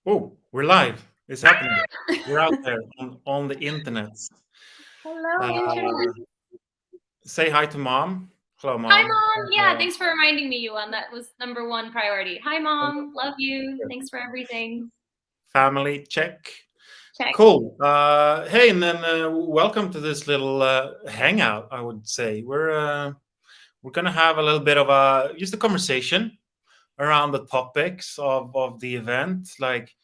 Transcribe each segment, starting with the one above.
Oh, we're live. It's happening. We're out there on the internet. Hello, Uh, internet. say hi to mom. Hello, Hi, mom. Mom. Yeah, thanks for reminding me, Yuan. That was number one priority. Hi, Mom. Love you. Thanks for everything. Family check. Check. Cool. Hey, and then welcome to this little hangout. I would say we're gonna have a little bit of just a conversation around the topics of the event, like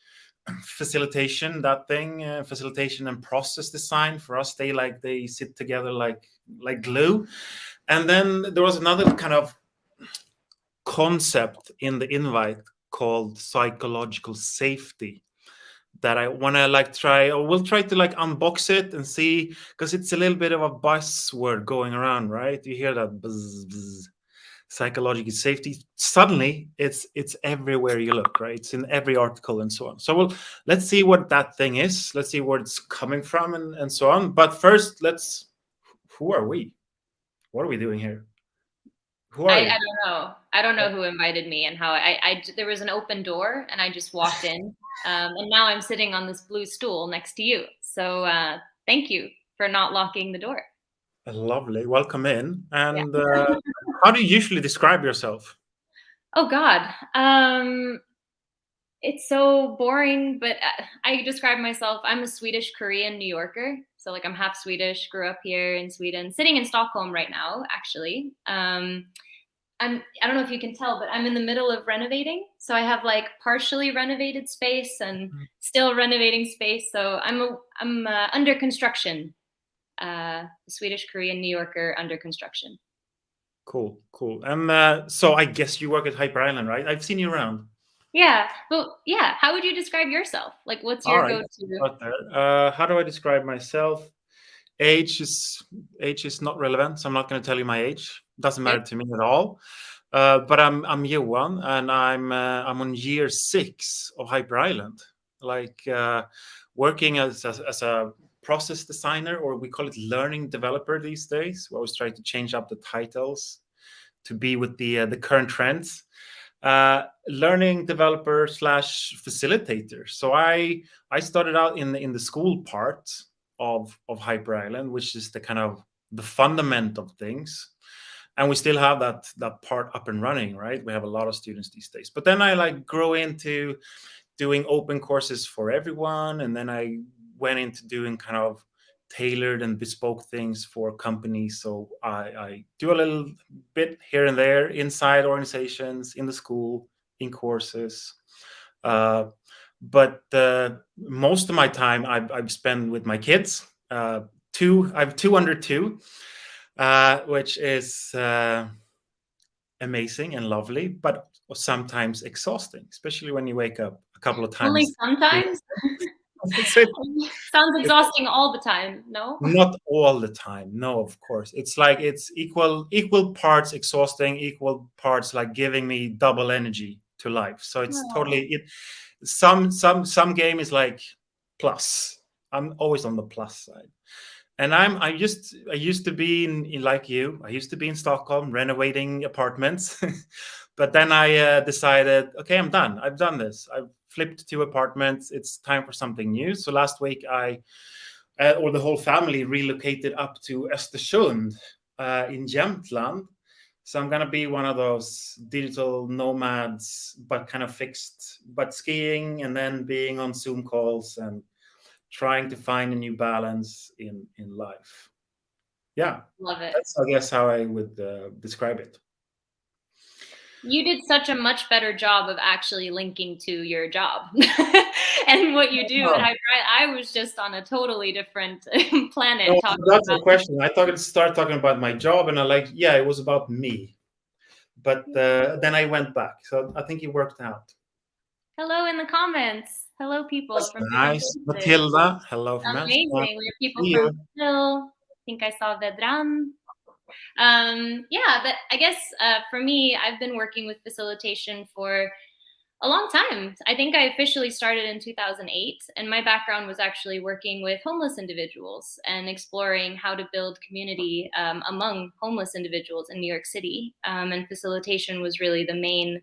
facilitation, that thing, facilitation and process design. For us, they sit together like glue. And then there was another kind of concept in the invite called psychological safety that I want to like try, or we'll try to like unbox it and see, because it's a little bit of a buzzword going around, right? You hear that buzz, buzz, psychological safety. Suddenly it's everywhere you look, right? It's in every article and so on. So let's see what that thing is. Let's see where it's coming from and so on. But first, who are we? What are we doing here? Who are I you? don't know. I don't know who invited me and how. There was an open door and I just walked in, and now I'm sitting on this blue stool next to you. So thank you for not locking the door. Lovely. Welcome in. Yeah. And how do you usually describe yourself? Oh God. It's so boring, but I describe myself, I'm a Swedish Korean New Yorker. So like I'm half Swedish, grew up here in Sweden, sitting in Stockholm right now, actually. I don't know if you can tell, but I'm in the middle of renovating. So I have like partially renovated space and still renovating space. So I'm under construction, Swedish Korean New Yorker under construction. Cool, cool. And so I guess you work at Hyper Island, right? I've seen you around. Yeah. Well, yeah. How would you describe yourself? Like, what's All your right. go-to? Start there. How do I describe myself? Age is age is not relevant, so I'm not going to tell you my age. Doesn't Okay. matter to me at all. But I'm year one, and I'm on year six of Hyper Island, like working as a process designer, or we call it learning developer these days. We always try to change up the titles to be with the current trends. Learning developer slash facilitator. So I started out in the school part of Hyper Island, which is the kind of the fundament of things, and we still have that part up and running, right? We have a lot of students these days. But then I like grow into doing open courses for everyone, and then I went into doing kind of tailored and bespoke things for companies. So I do a little bit here and there inside organizations, in the school, in courses. Uh, but most of my time I've spent with my kids. I have two under two, which is amazing and lovely, but sometimes exhausting, especially when you wake up a couple of Only times. sometimes? It's, it, Sounds it's exhausting all the time, no? not all the time. No, of course. It's like it's equal parts exhausting, equal parts like giving me double energy to life. So it's Oh. totally it. Some game is like plus. I'm always on the plus side. And I used to be in like you. I used to be in Stockholm renovating apartments, but then I decided, okay, I'm done. I've done this. I've flipped two apartments. It's time for something new. So last week or the whole family relocated up to Östersund in Jämtland. So I'm gonna be one of those digital nomads, but kind of fixed, but skiing and then being on Zoom calls and trying to find a new balance in life. Yeah, Love it. that's I guess how I would describe it. You did such a much better job of actually linking to your job and what you do. Oh, I was just on a totally different planet no, talking that's a about question. I thought I'd start talking about my job, and I like, yeah, it was about me. But then I went back, so I think it worked out. hello in the comments. Hello, people That's from different nice, places. Matilda. Hello from Amsterdam. Amazing. We have people See from you. Brazil. I think I saw Vedran. Yeah, but I guess for me, I've been working with facilitation for a long time. I think I officially started in 2008, and my background was actually working with homeless individuals and exploring how to build community among homeless individuals in New York City. And facilitation was really the main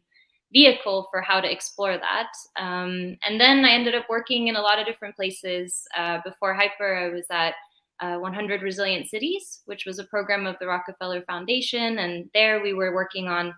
vehicle for how to explore that. And then I ended up working in a lot of different places. Before Hyper, I was at 100 Resilient Cities, which was a program of the Rockefeller Foundation. And there we were working on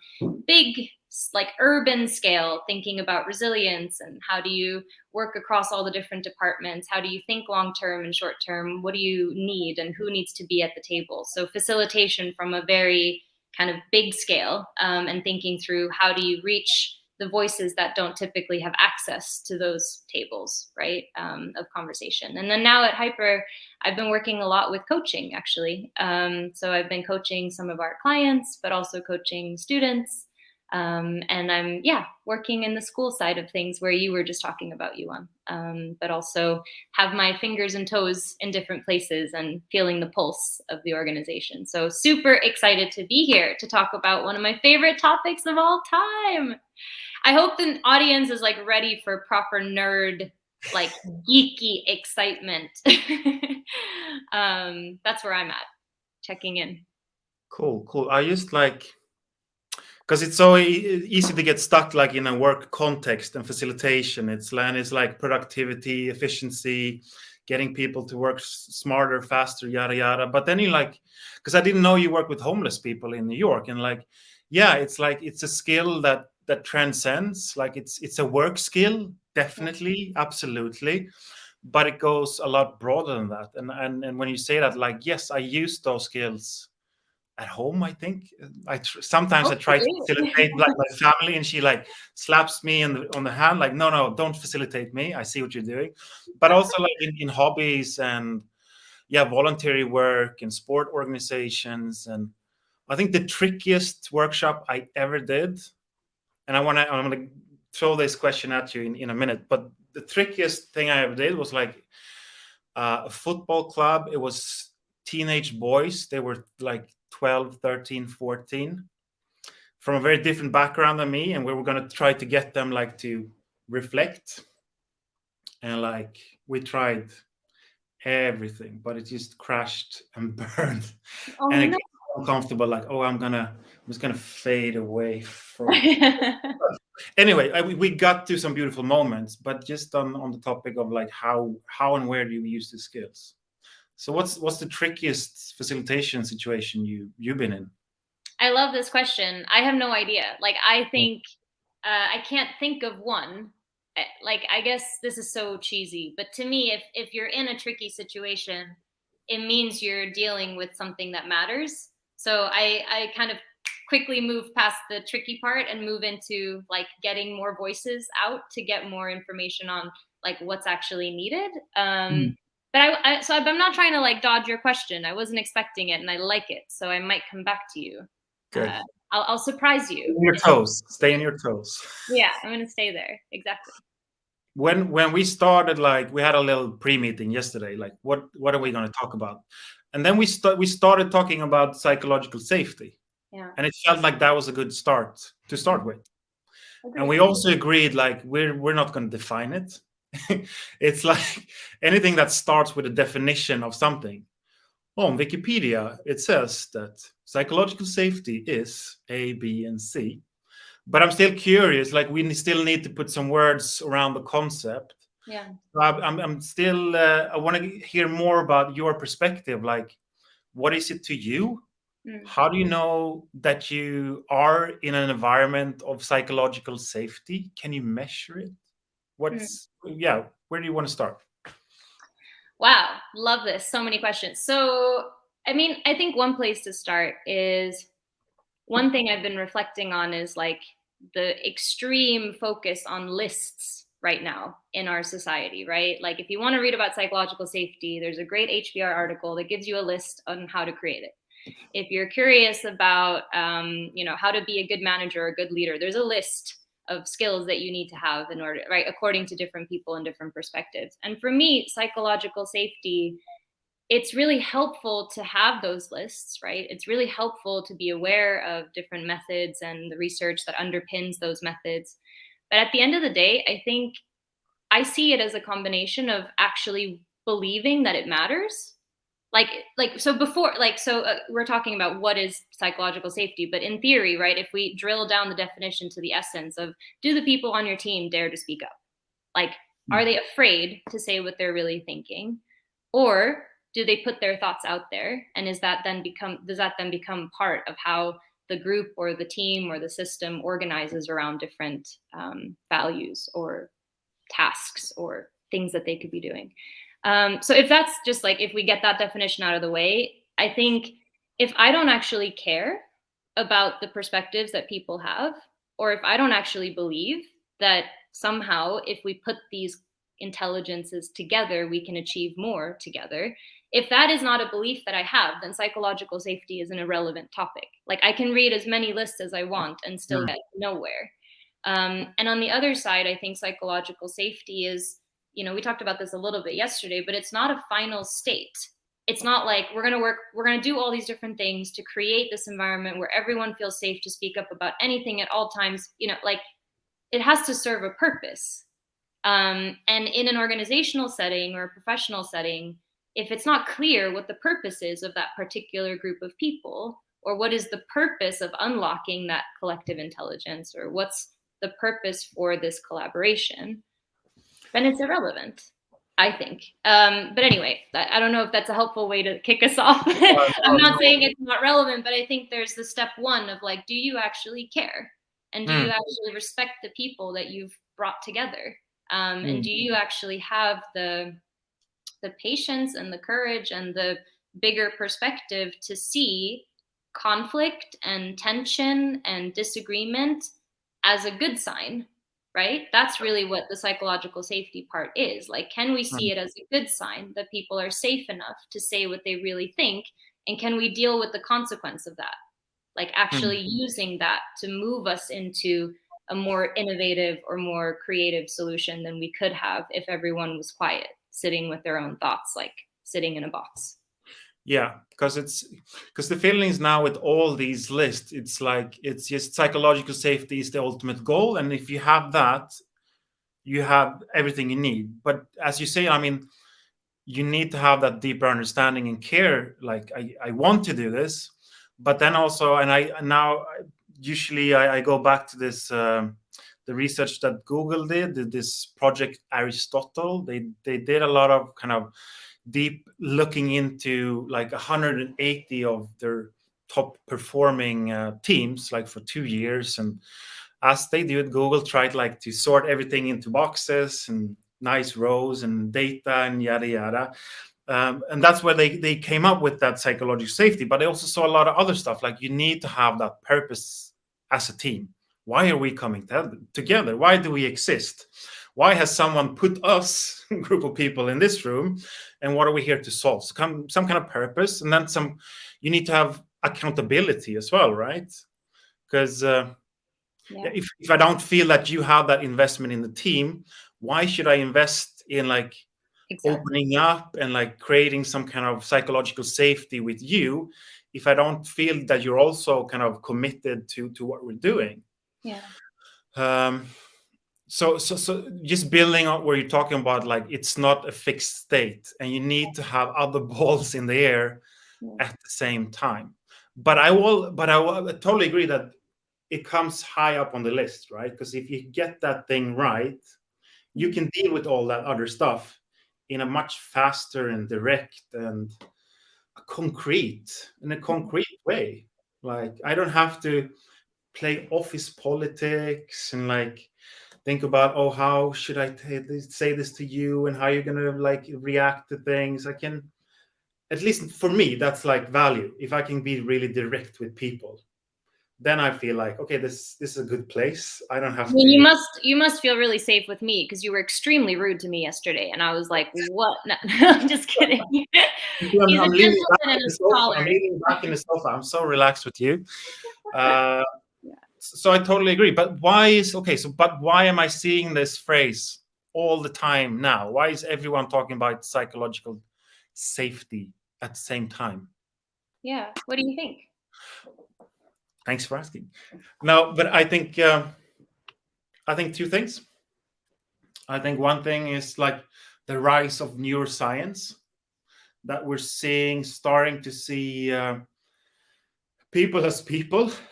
big, like urban scale, thinking about resilience and how do you work across all the different departments? How do you think long term and short term? What do you need and who needs to be at the table? So facilitation from a very kind of big scale, and thinking through how do you reach the voices that don't typically have access to those tables, right, of conversation. And then now at Hyper, I've been working a lot with coaching, actually. So I've been coaching some of our clients, but also coaching students. And I'm, working in the school side of things where you were just talking about, Yuan, but also have my fingers and toes in different places and feeling the pulse of the organization. So super excited to be here to talk about one of my favorite topics of all time. I hope the audience is like ready for proper nerd, like geeky excitement. That's where I'm at, checking in. Cool. I just like, because it's so easy to get stuck like in a work context and facilitation. It's like productivity, efficiency, getting people to work smarter, faster, yada yada. But then you like, because I didn't know you work with homeless people in New York, and like, it's like it's a skill that transcends. Like it's a work skill, definitely, absolutely, but it goes a lot broader than that. And when you say that, like, yes, I use those skills at home. I think sometimes I try to facilitate like my family, and she like slaps me on the hand, like, no, don't facilitate me. I see what you're doing. But also like in hobbies and voluntary work and sport organizations. And I think the trickiest workshop I ever did, and I'm gonna throw this question at you in a minute, but the trickiest thing I ever did was like a football club. It was teenage boys. They were like 12, 13, 14, from a very different background than me, and we were going to try to get them like to reflect. And like we tried everything, but it just crashed and burned. And it got uncomfortable, like, I'm just gonna fade away from anyway. We got to some beautiful moments, but just on the topic of like how and where do you use the skills. So what's the trickiest facilitation situation you've been in? I love this question. I have no idea. Like, I think I can't think of one. Like, I guess this is so cheesy, but to me, if you're in a tricky situation, it means you're dealing with something that matters. So I kind of quickly move past the tricky part and move into like getting more voices out to get more information on like what's actually needed. But I'm not trying to like dodge your question. I wasn't expecting it, and I like it, so I might come back to you. Good. I'll surprise you. Stay on your toes. Stay on your toes. Yeah, I'm gonna stay there. Exactly. When we started, like we had a little pre-meeting yesterday. Like, what are we going to talk about? And then we started talking about psychological safety. Yeah. And it felt like that was a good start to start with. Agreed. And we also agreed like we're not going to define it. It's like anything that starts with a definition of something. On Wikipedia, it says that psychological safety is A, B, and C. But I'm still curious, like we still need to put some words around the concept. Yeah. So I'm still, I want to hear more about your perspective. Like, what is it to you? How do you know that you are in an environment of psychological safety? Can you measure it? Where do you want to start? Wow, love this. So many questions. So, I mean, I think one place to start is one thing I've been reflecting on is like the extreme focus on lists right now in our society, right? Like if you want to read about psychological safety, there's a great HBR article that gives you a list on how to create it. If you're curious about, how to be a good manager or a good leader, there's a list of skills that you need to have in order, right? According to different people and different perspectives. And for me, psychological safety, it's really helpful to have those lists, right? It's really helpful to be aware of different methods and the research that underpins those methods. But at the end of the day, I think I see it as a combination of actually believing that it matters. we're talking about what is psychological safety, but in theory, right, if we drill down the definition to the essence of, do the people on your team dare to speak up? Like, are they afraid to say what they're really thinking, or do they put their thoughts out there? And does that then become part of how the group or the team or the system organizes around different values or tasks or things that they could be doing? So if that's just like, if we get that definition out of the way, I think if I don't actually care about the perspectives that people have, or if I don't actually believe that somehow if we put these intelligences together, we can achieve more together. If that is not a belief that I have, then psychological safety is an irrelevant topic. Like, I can read as many lists as I want and still get nowhere. And on the other side, I think psychological safety is, we talked about this a little bit yesterday, but it's not a final state. It's not like we're going to do all these different things to create this environment where everyone feels safe to speak up about anything at all times. Like, it has to serve a purpose. And in an organizational setting or a professional setting, if it's not clear what the purpose is of that particular group of people, or what is the purpose of unlocking that collective intelligence, or what's the purpose for this collaboration, then it's irrelevant, I think. But anyway, I don't know if that's a helpful way to kick us off. I'm not saying it's not relevant, but I think there's the step one of like, do you actually care? And do you actually respect the people that you've brought together? And do you actually have the patience and the courage and the bigger perspective to see conflict and tension and disagreement as a good sign, right? That's really what the psychological safety part is. Like, can we see it as a good sign that people are safe enough to say what they really think? And can we deal with the consequence of that? Like, actually using that to move us into a more innovative or more creative solution than we could have if everyone was quiet, sitting with their own thoughts, like sitting in a box. Yeah, because the feelings now with all these lists, it's like, it's just psychological safety is the ultimate goal, and if you have that, you have everything you need. But as you say, I mean, you need to have that deeper understanding and care. Like, I want to do this, but then also, and I now usually I go back to this the research that Google did this project Aristotle. They did a lot of kind of deep looking into like 180 of their top performing teams, like for 2 years. And as they do it, Google tried like to sort everything into boxes and nice rows and data and yada yada. And that's where they came up with that psychological safety. But they also saw a lot of other stuff, like you need to have that purpose as a team. Why are we coming together? Why do we exist? Why has someone put us, a group of people, in this room? And what are we here to solve? So some kind of purpose. And then you need to have accountability as well, right? Because if I don't feel that you have that investment in the team, why should I invest in like opening up and like creating some kind of psychological safety with you if I don't feel that you're also kind of committed to what we're doing? So just building on where you're talking about, like, it's not a fixed state and you need to have other balls in the air at the same time. But I totally agree that it comes high up on the list, right? Because if you get that thing right, you can deal with all that other stuff in a much faster and direct and a concrete way. Like, I don't have to play office politics and like think about, oh, how should I say this to you and how you're gonna like react to things. I can, at least for me, that's like value. If I can be really direct with people, then I feel like, okay, this is a good place. I don't have to. You must feel really safe with me, because you were extremely rude to me yesterday, and I was like, "What?" No, I'm just kidding. I'm leaning back in the sofa. I'm so relaxed with you. So I totally agree. But why am I seeing this phrase all the time now? Why is everyone talking about psychological safety at the same time? Yeah. What do you think? Thanks for asking. No, but I think two things. I think one thing is like the rise of neuroscience. that we're starting to see people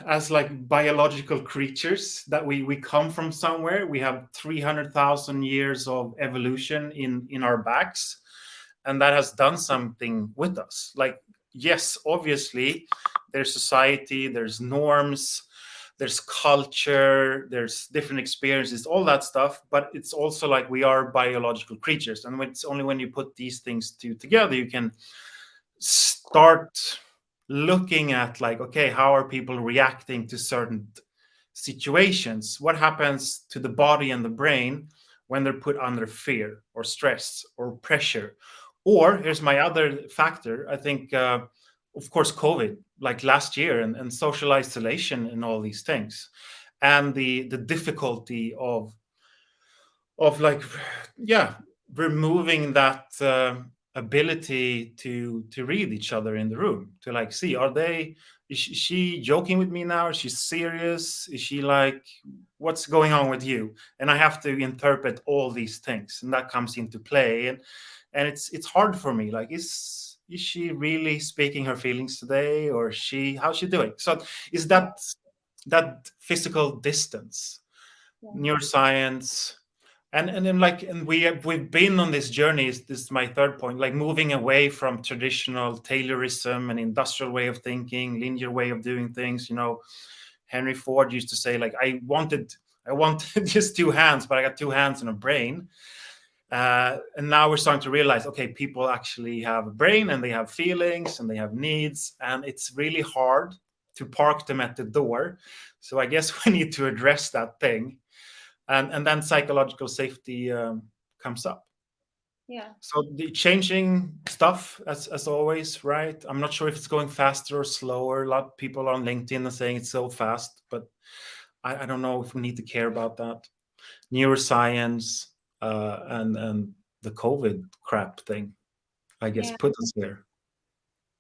as like biological creatures, that we come from somewhere. We have 300,000 years of evolution in our backs, and that has done something with us. Like, yes, obviously there's society, there's norms, there's culture, there's different experiences, all that stuff, but it's also like we are biological creatures, and it's only when you put these things together you can start looking at, like, okay, how are people reacting to certain situations? What happens to the body and the brain when they're put under fear or stress or pressure? Or here's my other factor. I think, of course, COVID, like last year, and social isolation and all these things, and the difficulty of like, yeah, removing that ability to read each other in the room, to like see, is she joking with me now, is she serious, is she like, what's going on with you? And I have to interpret all these things, and that comes into play, and it's hard for me, like, is she really speaking her feelings today, or how's she doing? So is that physical distance, neuroscience, and then like, and we've been on this journey. This is my third point, like moving away from traditional Taylorism and industrial way of thinking, linear way of doing things. Henry Ford used to say, like, I wanted just two hands, but I got two hands and a brain. And now we're starting to realize, okay, people actually have a brain, and they have feelings, and they have needs, and it's really hard to park them at the door. So I guess we need to address that thing. And then psychological safety comes up. Yeah. So the changing stuff, as always, right? I'm not sure if it's going faster or slower. A lot of people on LinkedIn are saying it's so fast, but I don't know if we need to care about that. Neuroscience and the COVID crap thing, I guess, Yeah. put us there.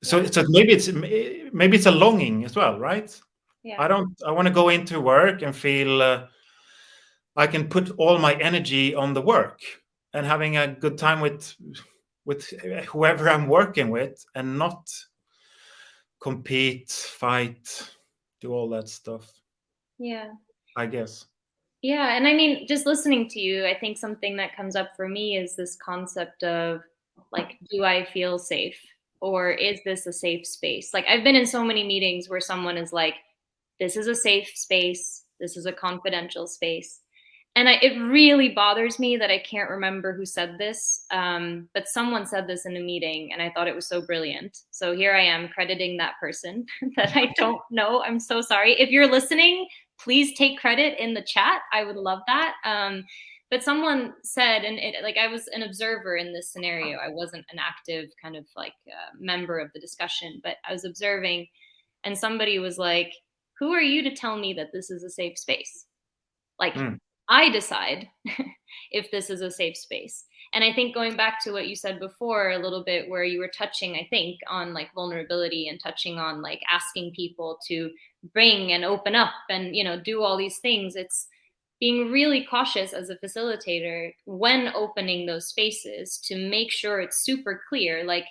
So maybe it's a longing as well, right? Yeah. I want to go into work and feel I can put all my energy on the work and having a good time with whoever I'm working with, and not compete, fight, do all that stuff. Yeah. I guess. Yeah. And I mean, just listening to you, I think something that comes up for me is this concept of, like, do I feel safe? Or is this a safe space? Like, I've been in so many meetings where someone is like, this is a safe space, this is a confidential space. And it really bothers me that I can't remember who said this, but someone said this in a meeting, and I thought it was so brilliant. So here I am crediting that person that I don't know. I'm so sorry. If you're listening, please take credit in the chat. I would love that. But someone said, and like, I was an observer in this scenario. I wasn't an active kind of like member of the discussion, but I was observing, and somebody was like, "Who are you to tell me that this is a safe space? Like, I decide if this is a safe space." And I think, going back to what you said before a little bit, where you were touching, I think, on like vulnerability, and touching on like asking people to bring and open up and, do all these things. It's being really cautious as a facilitator when opening those spaces, to make sure it's super clear, like,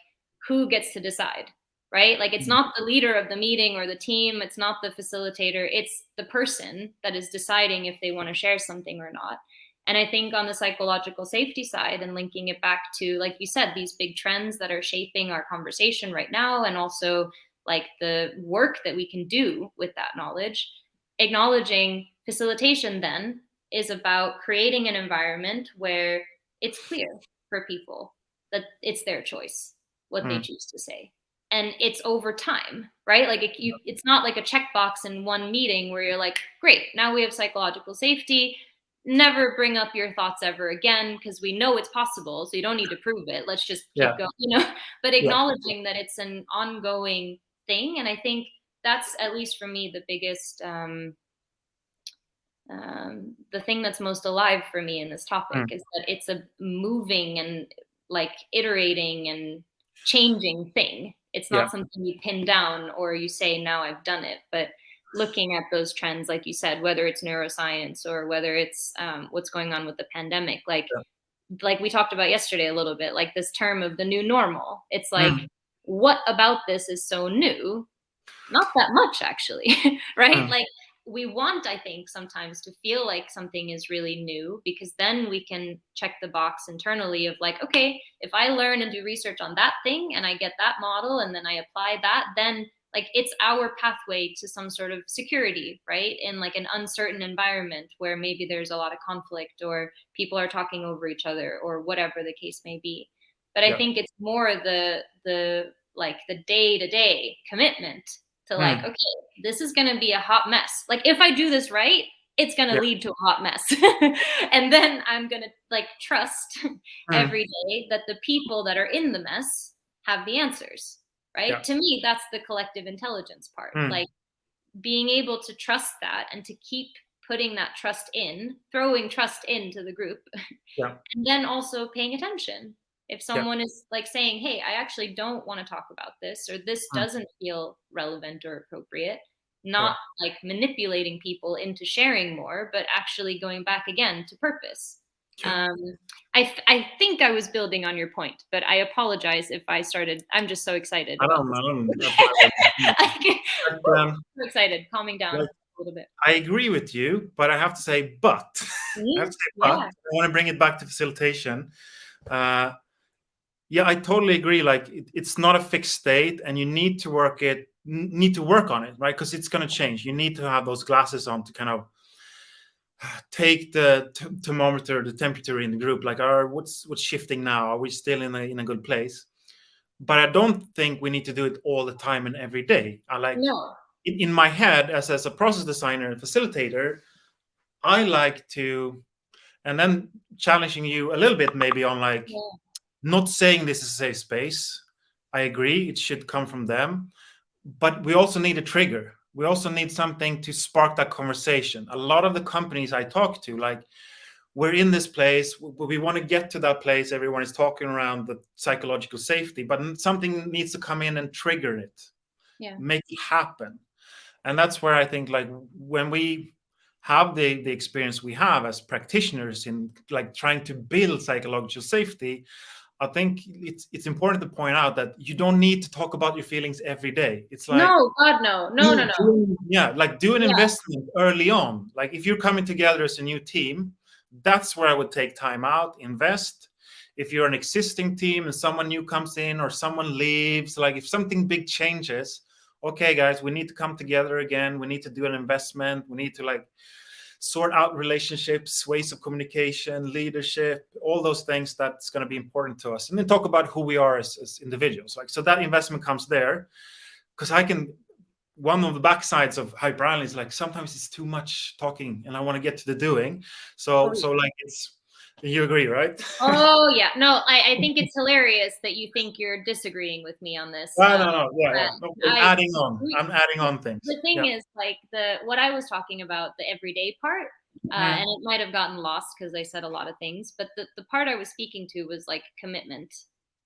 who gets to decide, right? Like, it's not the leader of the meeting or the team, it's not the facilitator, it's the person that is deciding if they want to share something or not. And I think on the psychological safety side, and linking it back to, like you said, these big trends that are shaping our conversation right now, and also like the work that we can do with that knowledge, acknowledging facilitation then is about creating an environment where it's clear for people that it's their choice what they choose to say. And it's over time, right? Like, it's not like a checkbox in one meeting where you're like, great, now we have psychological safety. Never bring up your thoughts ever again, because we know it's possible. So you don't need to prove it. Let's just keep going, but acknowledging that it's an ongoing thing. And I think that's, at least for me, the biggest, the thing that's most alive for me in this topic is that it's a moving and like iterating and changing thing. It's not something you pin down or you say, now I've done it, but looking at those trends, like you said, whether it's neuroscience or whether it's what's going on with the pandemic, like like we talked about yesterday a little bit, like this term of the new normal. It's like, Mm, what about this is so new? Not that much, actually, right? mm, Like, we want, I think, sometimes to feel like something is really new, because then we can check the box internally of like, okay, if I learn and do research on that thing and I get that model and then I apply that, then like it's our pathway to some sort of security, right? In like an uncertain environment where maybe there's a lot of conflict or people are talking over each other or whatever the case may be. But I yeah. think it's more the like the day-to-day commitment to like, Mm, okay, this is going to be a hot mess. Like if I do this right, it's going to yeah. lead to a hot mess. And then I'm going to like trust Mm, every day that the people that are in the mess have the answers, right? yeah. To me, that's the collective intelligence part. Mm, Like being able to trust that and to keep putting that trust in, throwing trust into the group, yeah. and then also paying attention. If Yeah. someone is like saying, hey, I actually don't want to talk about this, or this Mm, doesn't feel relevant or appropriate, yeah. not like manipulating people into sharing more, but actually going back again to purpose. Yeah. Um, I think I was building on your point, but I apologize if I started. I'm just so excited about this. I don't. That's what I want. Like, So excited, calming down like, a little bit. I agree with you, but I have to say, but I have to say, but Yeah, I want to bring it back to facilitation. Uh, yeah, I totally agree. Like, it's not a fixed state, and you need to need to work on it, right? Because it's going to change. You need to have those glasses on to kind of take the thermometer, the temperature in the group. Like, what's shifting now? Are we still in a good place? But I don't think we need to do it all the time and every day. I like no, in my head as a process designer and facilitator, I like to, and then challenging you a little bit maybe on like yeah, not saying this is a safe space. I agree, it should come from them, but we also need a trigger. We also need something to spark that conversation. A lot of the companies I talk to, like, we're in this place, we want to get to that place. Everyone is talking around the psychological safety, but something needs to come in and trigger it, yeah. make it happen. And that's where I think, like, when we have the experience we have as practitioners in like trying to build psychological safety, I think it's important to point out that you don't need to talk about your feelings every day. It's like No, God, no, no, no, no. yeah, like do an Yeah, investment early on. Like if you're coming together as a new team, that's where I would take time out, invest. If you're an existing team and someone new comes in or someone leaves, like if something big changes, okay, guys, we need to come together again. We need to do an investment. We need to like sort out relationships, ways of communication, leadership, all those things that's going to be important to us. And then talk about who we are as individuals. Like, so that investment comes there because one of the backsides of hyper island is like sometimes it's too much talking and I want to get to the doing. So like you agree, right? oh yeah, no, I think it's hilarious that you think you're disagreeing with me on this. No. Yeah, But yeah. No, I I'm adding on things. the thing Yeah. is like what I was talking about, the everyday part, and Mm, it might have gotten lost because I said a lot of things, but the part I was speaking to was like commitment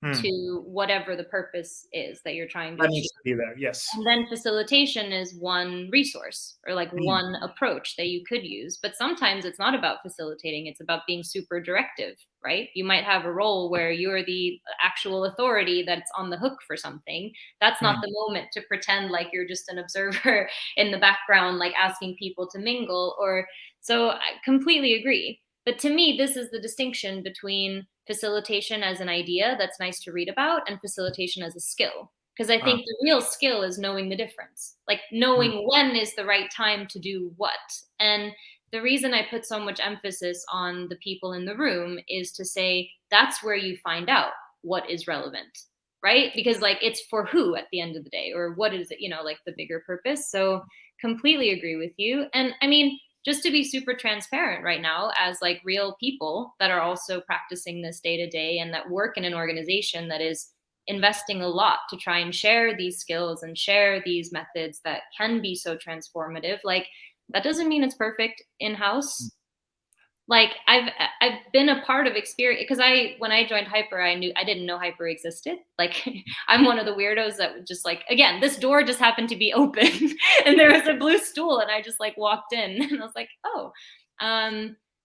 mm. to whatever the purpose is that you're trying to That achieve. needs to be there. Yes. And then facilitation is one resource or like Mm, one approach that you could use. But sometimes it's not about facilitating, it's about being super directive, right? You might have a role where you're the actual authority that's on the hook for something. That's not mm, the moment to pretend like you're just an observer in the background, like asking people to mingle. Or so I completely agree. But to me, this is the distinction between facilitation as an idea that's nice to read about and facilitation as a skill, because I uh, think the real skill is knowing the difference, like mm, knowing when is the right time to do what. And the reason I put so much emphasis on the people in the room is to say that's where you find out what is relevant, right? Because like it's for who at the end of the day, or what is it, like the bigger purpose. So completely agree with you. And I mean, just to be super transparent right now, as like real people that are also practicing this day to day and that work in an organization that is investing a lot to try and share these skills and share these methods that can be so transformative, like that doesn't mean it's perfect in mm. house. Like I've been a part of experience, because when I joined hyper, I didn't know hyper existed. Like I'm one of the weirdos that would just like, again, this door just happened to be open and there was a blue stool and I just like walked in and I was like, oh.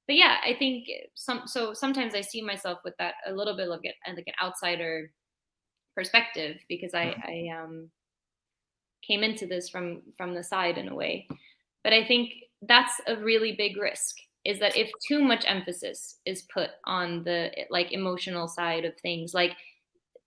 but yeah, I think sometimes I see myself with that a little bit like an outsider perspective, because I came into this from the side in a way. But I think that's a really big risk, is that if too much emphasis is put on the like emotional side of things, like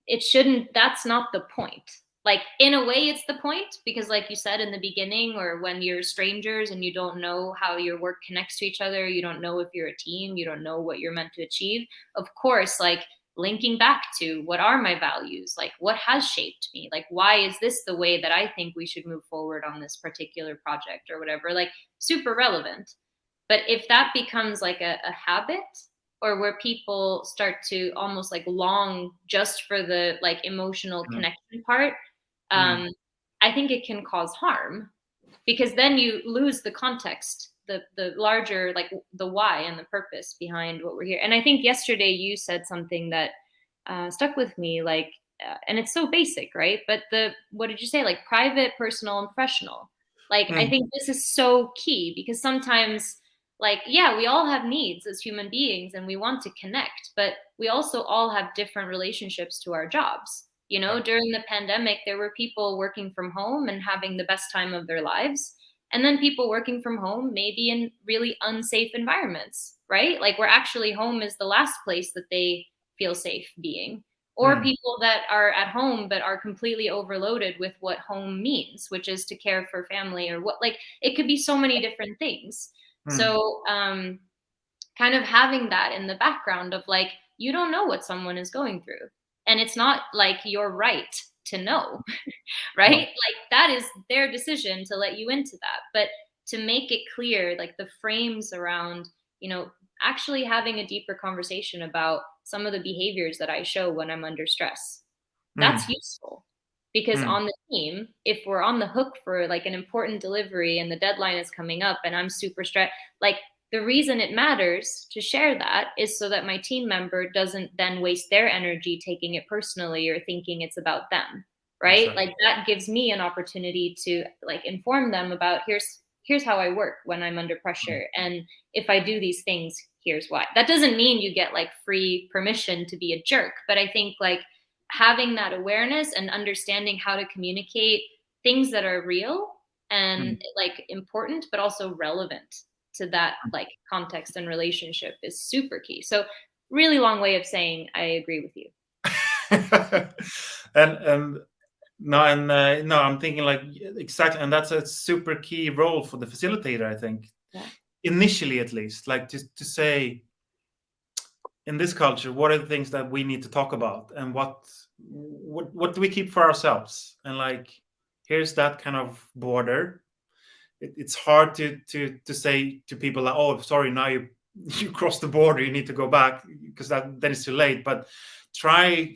it shouldn't, that's not the point. Like in a way it's the point, because like you said in the beginning, or when you're strangers and you don't know how your work connects to each other, you don't know if you're a team, you don't know what you're meant to achieve, of course, like linking back to what are my values, like what has shaped me, like why is this the way that I think we should move forward on this particular project or whatever, like super relevant. But if that becomes like a habit, or where people start to almost like long just for the like emotional Mm, connection part, mm, um, I think it can cause harm, because then you lose the context, the larger, like the why and the purpose behind what we're here. And I think yesterday you said something that stuck with me, like, and it's so basic, right? But what did you say? Like private, personal, and professional. Like I mm, think this is so key, because sometimes, like, yeah, we all have needs as human beings and we want to connect, but we also all have different relationships to our jobs. You know, yeah. during the pandemic, there were people working from home and having the best time of their lives. And then people working from home, maybe in really unsafe environments, right? Like where actually home is the last place that they feel safe being. Or Mm, people that are at home but are completely overloaded with what home means, which is to care for family, or what, like it could be so many different things. mm, So kind of having that in the background of like, you don't know what someone is going through. And it's not like your right to know, right? no. Like that is their decision to let you into that. But to make it clear, like the frames around, you know, actually having a deeper conversation about some of the behaviors that I show when I'm under stress, that's Mm, useful. Because mm, on the team, if we're on the hook for like an important delivery and the deadline is coming up and I'm super stressed, like the reason it matters to share that is so that my team member doesn't then waste their energy taking it personally or thinking it's about them, right? exactly. Like that gives me an opportunity to like inform them about, here's how I work when I'm under Mm, pressure, and if I do these things, here's why. That doesn't mean you get like free permission to be a jerk, but I think like having that awareness and understanding how to communicate things that are real mm. and like important but also relevant to that like context and relationship is super key. So really long way of saying I agree with you. And no, and no, I'm thinking like exactly, and that's a super key role for the facilitator, I think, Yeah. initially at least, like to say in this culture, what are the things that we need to talk about, and what do we keep for ourselves, and like here's that kind of border. It's hard to say to people like, oh, sorry, now you you crossed the border, you need to go back, because that then it's too late. But try,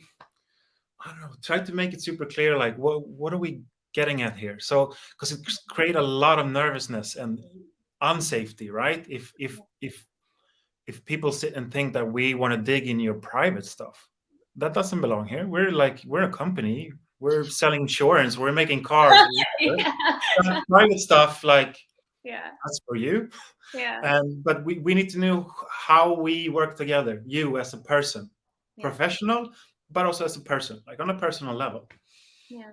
I don't know, try to make it super clear, like what are we getting at here? So because it create a lot of nervousness and unsafety, right? If people sit and think that we want to dig in your private stuff, that doesn't belong here. We're a company. We're selling insurance. We're making cars. Yeah. That private stuff, like Yeah. that's for you. Yeah. And but we need to know how we work together. You as a person, Yeah. professional, but also as a person, like on a personal level. Yeah.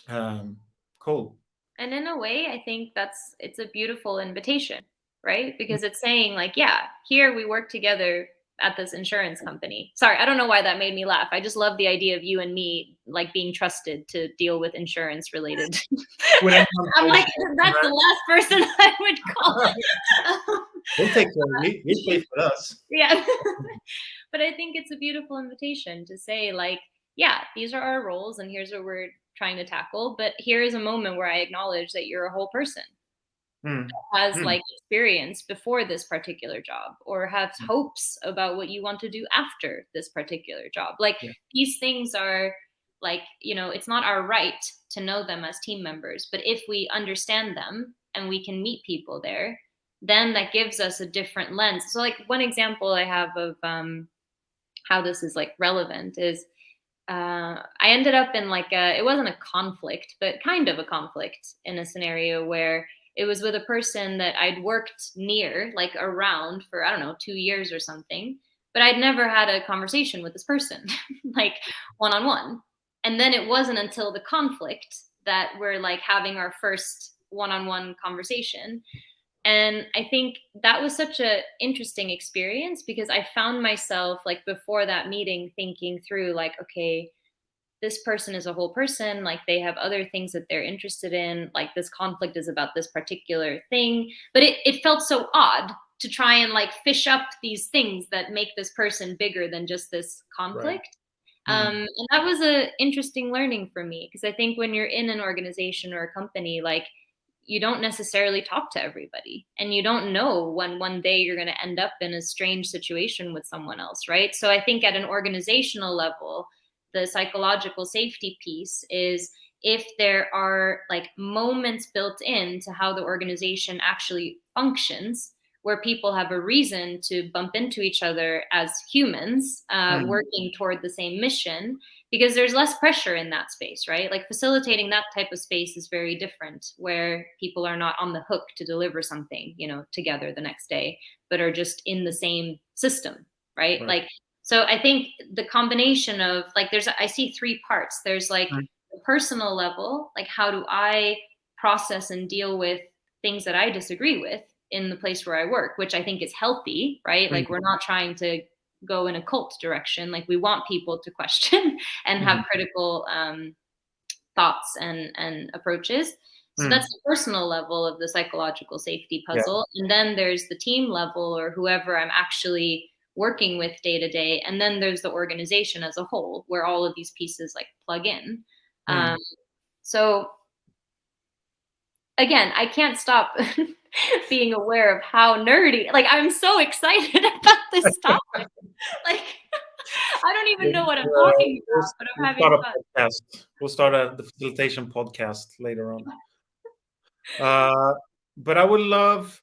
Um, cool. And in a way, I think it's a beautiful invitation, right? Because it's saying like, yeah, here we work together at this insurance company. Sorry, I don't know why that made me laugh. I just love the idea of you and me like being trusted to deal with insurance related. When I'm I'm on like, that's the last person I would call. stage, we'll take care. We pay for us. Yeah. But I think it's a beautiful invitation to say, like, yeah, these are our roles and here's what we're trying to tackle. But here is a moment where I acknowledge that you're a whole person, Mm, has mm, like experience before this particular job, or has mm, hopes about what you want to do after this particular job. Like yeah. these things are like, you know, it's not our right to know them as team members, but if we understand them and we can meet people there, then that gives us a different lens. So like one example I have of how this is like relevant is I ended up in like it wasn't a conflict, but kind of a conflict in a scenario where it was with a person that I'd worked near, like around for, I don't know, 2 years or something, but I'd never had a conversation with this person, like one-on-one. And then it wasn't until the conflict that we're like having our first one-on-one conversation. And I think that was such a interesting experience because I found myself like before that meeting thinking through like, okay, this person is a whole person, like they have other things that they're interested in, like this conflict is about this particular thing. But it felt so odd to try and like fish up these things that make this person bigger than just this Right. conflict. And that was a interesting learning for me because I think when you're in an organization or a company, like you don't necessarily talk to everybody and you don't know when one day you're going to end up in a strange situation with someone else, right? So I think at an organizational level, the psychological safety piece is if there are like moments built in to how the organization actually functions where people have a reason to bump into each other as humans working toward the same mission, because there's less pressure in that space, right? Like facilitating that type of space is very different, where people are not on the hook to deliver something, you know, together the next day, but are just in the same system, right? Right. Like, so I think the combination of like, I see three parts. There's like the personal level, like how do I process and deal with things that I disagree with in the place where I work, which I think is healthy, right? Like we're not trying to go in a cult direction. Like we want people to question and have critical thoughts and approaches. So that's the personal level of the psychological safety Yeah. puzzle. And then there's the team level or whoever I'm actually working with day to day. And then there's the organization as a whole where all of these pieces like plug in. So again, I can't stop being aware of how nerdy, like I'm so excited about this topic. Like I don't even know what I'm talking about, but I'm having fun. Podcast. We'll start the facilitation podcast later on. But I would love,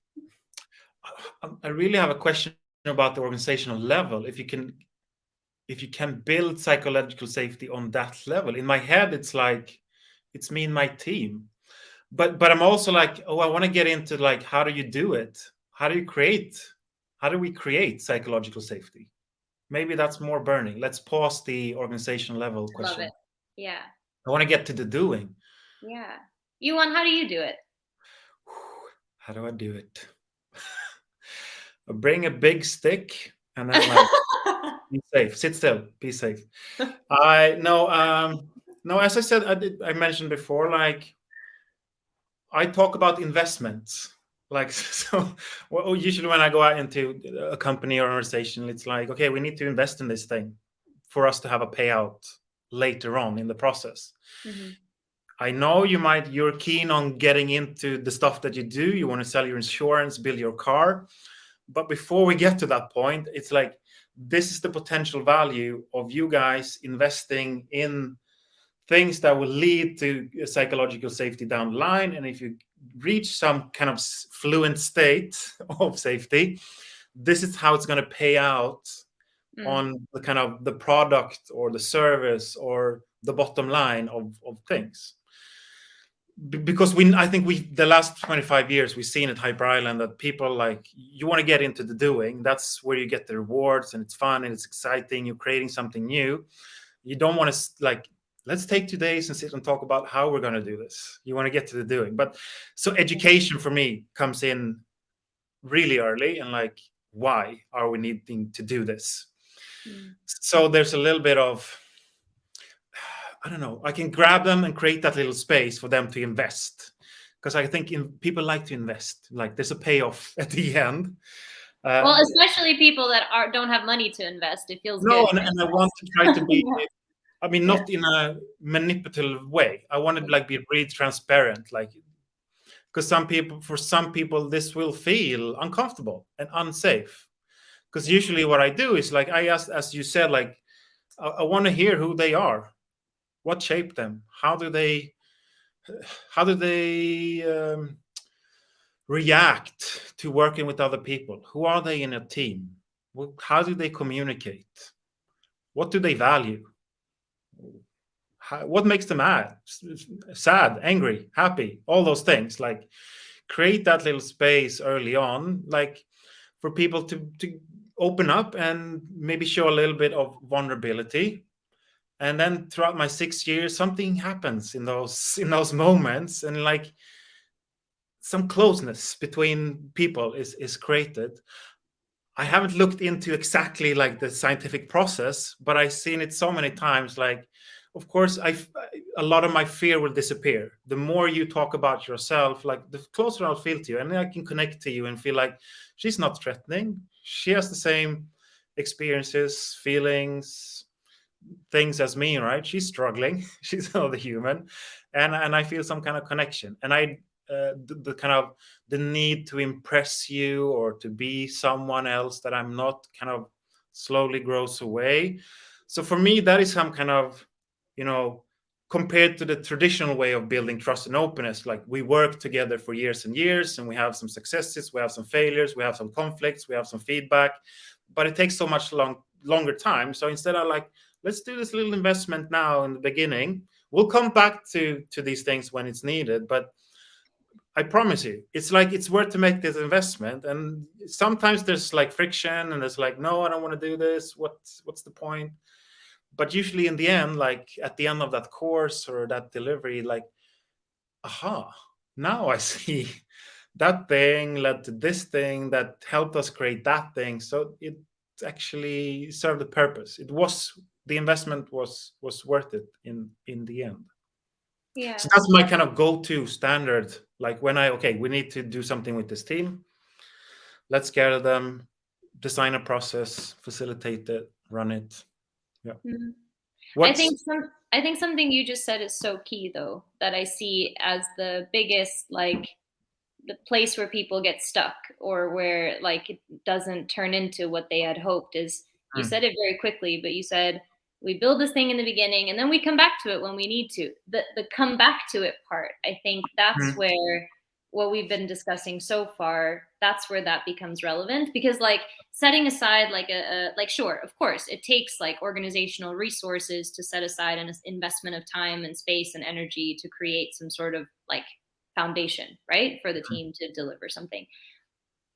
I really have a question about the organizational level. If you can build psychological safety on that level. In my head, it's like, it's me and my team. But I'm also like, oh, I want to get into like, how do you do it? How do we create psychological safety? Maybe that's more burning. Let's pause the organizational level question. Love it. Yeah. I want to get to the doing. Yeah. Yuan, how do you do it? How do I do it? I bring a big stick and then like, be safe. Sit still. Be safe. No. As I said, I mentioned before, like I talk about investments. Like so, well, usually when I go out into a company or organization, it's like, okay, we need to invest in this thing for us to have a payout later on in the process. I know you're keen on getting into the stuff that you do. You want to sell your insurance, build your car. But before we get to that point, it's like, this is the potential value of you guys investing in things that will lead to psychological safety down the line. And if you reach some kind of fluent state of safety, this is how it's going to pay out on the kind of the product or the service or the bottom line of things. Because I think the last 25 years we've seen at Hyper Island that people like, you want to get into the doing. That's where you get the rewards and it's fun and it's exciting. You're creating something new. You don't want to like, let's take 2 days and sit and talk about how we're going to do this. You want to get to the doing. But so education for me comes in really early and like, why are we needing to do this? So there's a little bit of, I don't know, I can grab them and create that little space for them to invest. Because I think people like to invest. Like there's a payoff at the end. Well, especially people that don't have money to invest. It feels no, good. And I want to try to be, I mean, not in a manipulative way. I want to like be really transparent. Like, because for some people, this will feel uncomfortable and unsafe. Because usually what I do is like, I ask, as you said, like, I want to hear who they are. What shaped them? How do they react to working with other people? Who are they in a team? How do they communicate? What do they value? What makes them mad, sad, angry, happy? All those things. Like, create that little space early on, like for people to open up and maybe show a little bit of vulnerability. And then throughout my 6 years, something happens in those moments, and like some closeness between people is created. I haven't looked into exactly like the scientific process, but I've seen it so many times. Like, of course, a lot of my fear will disappear. The more you talk about yourself, like the closer I'll feel to you, and then I can connect to you and feel like she's not threatening. She has the same experiences, feelings, things as me, right? She's struggling. She's another human, and I feel some kind of connection. And the kind of the need to impress you or to be someone else that I'm not kind of slowly grows away. So for me, that is some kind of, you know, compared to the traditional way of building trust and openness, like we work together for years and years, and we have some successes, we have some failures, we have some conflicts, we have some feedback, but it takes so much longer time. So instead, I like, let's do this little investment now in the beginning. We'll come back to these things when it's needed, but I promise you, it's like it's worth to make this investment. And sometimes there's like friction, and there's like, no, I don't want to do this. What's the point? But usually, in the end, like at the end of that course or that delivery, like, aha, now I see that thing led to this thing that helped us create that thing. So it actually served the purpose. It was the investment was worth it in the end. Yeah. So that's my kind of go-to standard. Like when we need to do something with this team. Let's gather them, design a process, facilitate it, run it. Yeah. Mhm. What's I think something you just said is so key though, that I see as the biggest, like, the place where people get stuck, or where like it doesn't turn into what they had hoped, is you Hmm. said it very quickly, but you said we build this thing in the beginning and then we come back to it when we need to. The come back to it part, I think that's Hmm. where what we've been discussing so far, that's where that becomes relevant. Because like setting aside like like, sure, of course it takes like organizational resources to set aside an investment of time and space and energy to create some sort of like foundation, right, for the team to deliver something.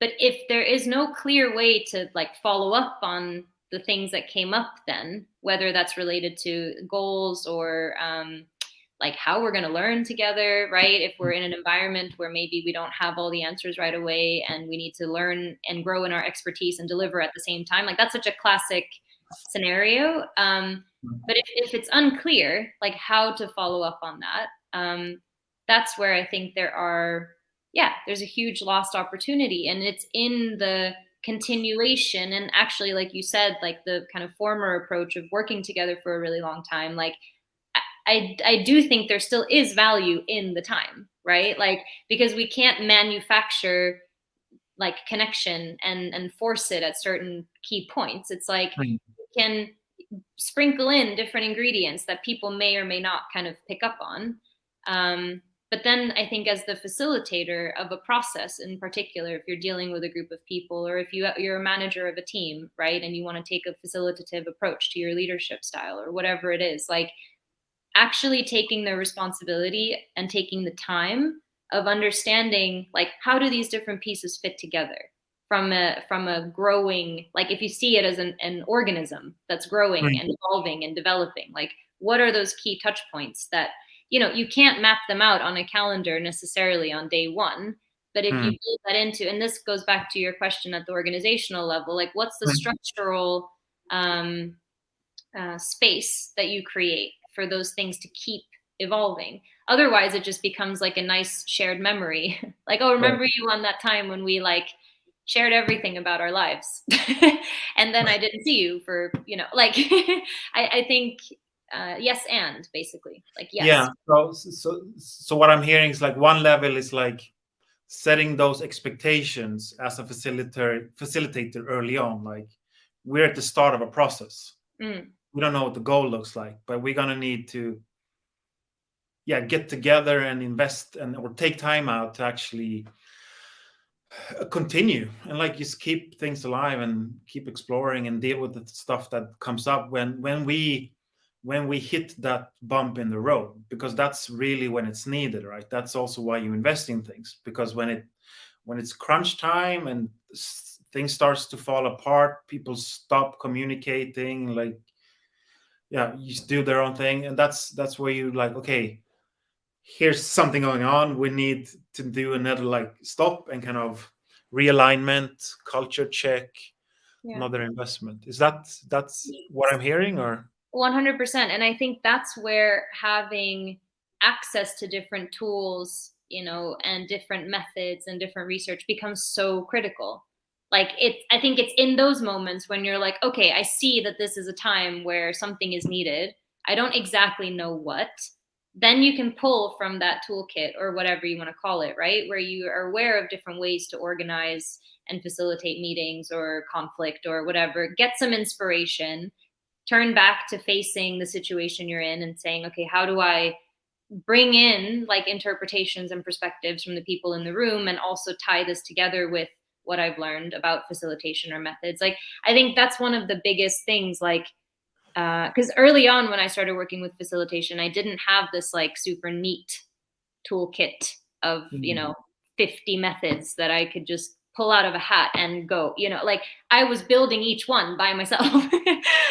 But if there is no clear way to like follow up on the things that came up, then whether that's related to goals or like how we're going to learn together, right? If we're in an environment where maybe we don't have all the answers right away and we need to learn and grow in our expertise and deliver at the same time, like that's such a classic scenario. But if it's unclear, like how to follow up on that, that's where I think there's a huge lost opportunity. And it's in the continuation, and actually, like you said, like the kind of former approach of working together for a really long time, like I do think there still is value in the time, right? Like, because we can't manufacture like connection and force it at certain key points. It's like Hmm. we can sprinkle in different ingredients that people may or may not kind of pick up on. But then I think as the facilitator of a process in particular, if you're dealing with a group of people, or if you're a manager of a team, right, and you want to take a facilitative approach to your leadership style or whatever it is, like actually taking the responsibility and taking the time of understanding like how do these different pieces fit together from a growing, like if you see it as an organism that's growing Hmm. and evolving and developing, like what are those key touch points that you can't map them out on a calendar necessarily on day one. But if you Hmm. build that into, and this goes back to your question at the organizational level, like what's the Hmm. structural space that you create for those things to keep evolving. Otherwise, it just becomes like a nice shared memory. Like, oh, Right. remember you on that time when we like shared everything about our lives, and then I didn't see you for like I think yes and basically like yes. Yeah. So what I'm hearing is like one level is like setting those expectations as a facilitator early on. Like we're at the start of a process. Mm, We don't know what the goal looks like, but we're gonna need to get together and invest and or take time out to actually continue and like just keep things alive and keep exploring and deal with the stuff that comes up when we when we hit that bump in the road, because that's really when it's needed, right? That's also why you invest in things, because when it's crunch time and things starts to fall apart, people stop communicating, like, yeah, you do their own thing, and that's where you like, okay, here's something going on, we need to do another like stop and kind of realignment, culture check, Yeah. another investment. Is that's what I'm hearing, or? 100%. And I think that's where having access to different tools, and different methods and different research becomes so critical. Like I think it's in those moments when you're like, okay, I see that this is a time where something is needed. I don't exactly know what. Then you can pull from that toolkit or whatever you want to call it, right? Where you are aware of different ways to organize and facilitate meetings or conflict or whatever, get some inspiration, turn back to facing the situation you're in and saying, okay, how do I bring in like interpretations and perspectives from the people in the room and also tie this together with what I've learned about facilitation or methods. Like, I think that's one of the biggest things, like, because early on when I started working with facilitation, I didn't have this like super neat toolkit of, 50 methods that I could just pull out of a hat and go, like I was building each one by myself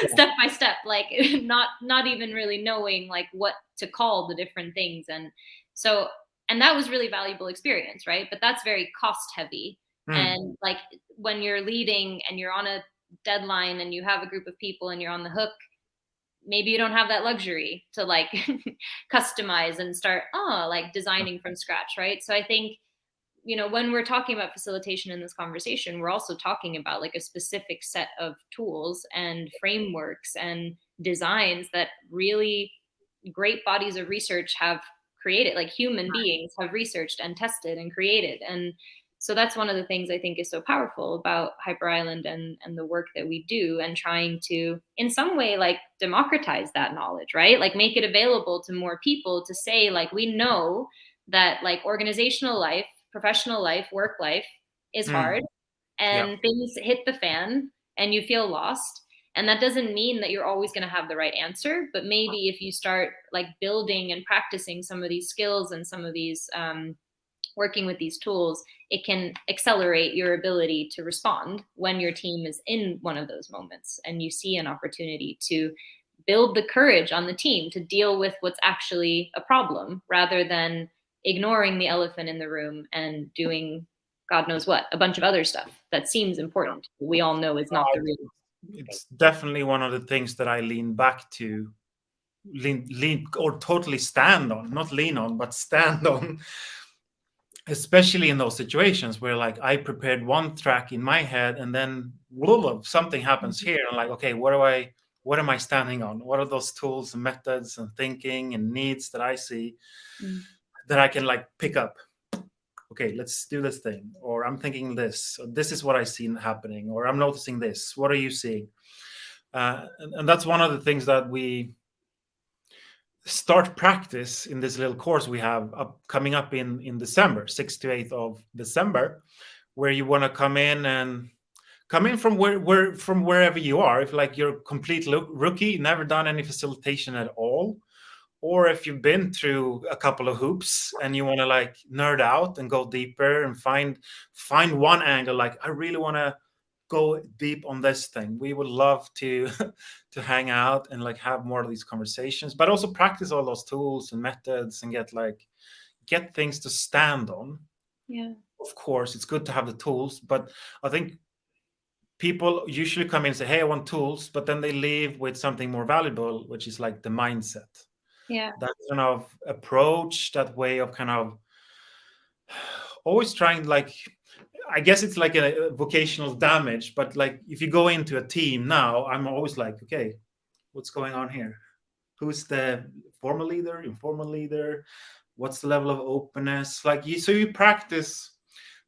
step by step, like not even really knowing like what to call the different things. And so, and that was really valuable experience, right? But that's very cost heavy. And like when you're leading and you're on a deadline and you have a group of people and you're on the hook, maybe you don't have that luxury to like customize and start like designing from scratch, right? So I think, when we're talking about facilitation in this conversation, we're also talking about like a specific set of tools and frameworks and designs that really great bodies of research have created, like human beings have researched and tested and created. And so that's one of the things I think is so powerful about Hyper Island and the work that we do, and trying to in some way like democratize that knowledge, right? Like make it available to more people to say, like, we know that like organizational life, professional life, work life is hard, Yeah. and things hit the fan and you feel lost. And that doesn't mean that you're always going to have the right answer, but maybe if you start like building and practicing some of these skills and some of these working with these tools, it can accelerate your ability to respond when your team is in one of those moments and you see an opportunity to build the courage on the team to deal with what's actually a problem, rather than ignoring the elephant in the room and doing God knows what, a bunch of other stuff that seems important, but we all know is not the real. It's definitely one of the things that I lean back to, lean or totally stand on, not lean on, but stand on, especially in those situations where like I prepared one track in my head and then something happens here. And like, okay, what am I standing on? What are those tools and methods and thinking and needs that I see that I can like pick up? Okay, let's do this thing. Or I'm thinking this, or this is what I see happening, or I'm noticing this. What are you seeing? And that's one of the things that we start practice in this little course we have coming up in December, 6th to 8th of December, where you want to come in from from wherever you are. If like you're a complete rookie, never done any facilitation at all, or if you've been through a couple of hoops and you want to like nerd out and go deeper and find one angle, like I really want to go deep on this thing, we would love to to hang out and like have more of these conversations, but also practice all those tools and methods and get things to stand on. Yeah. Of course it's good to have the tools, but I think people usually come in and say, hey, I want tools, but then they leave with something more valuable, which is like the mindset, Yeah. that kind of approach, that way of kind of always trying, like, I guess it's like a vocational damage, but like if you go into a team now, I'm always like, okay, what's going on here? Who's the formal leader, informal leader? What's the level of openness? Like so you practice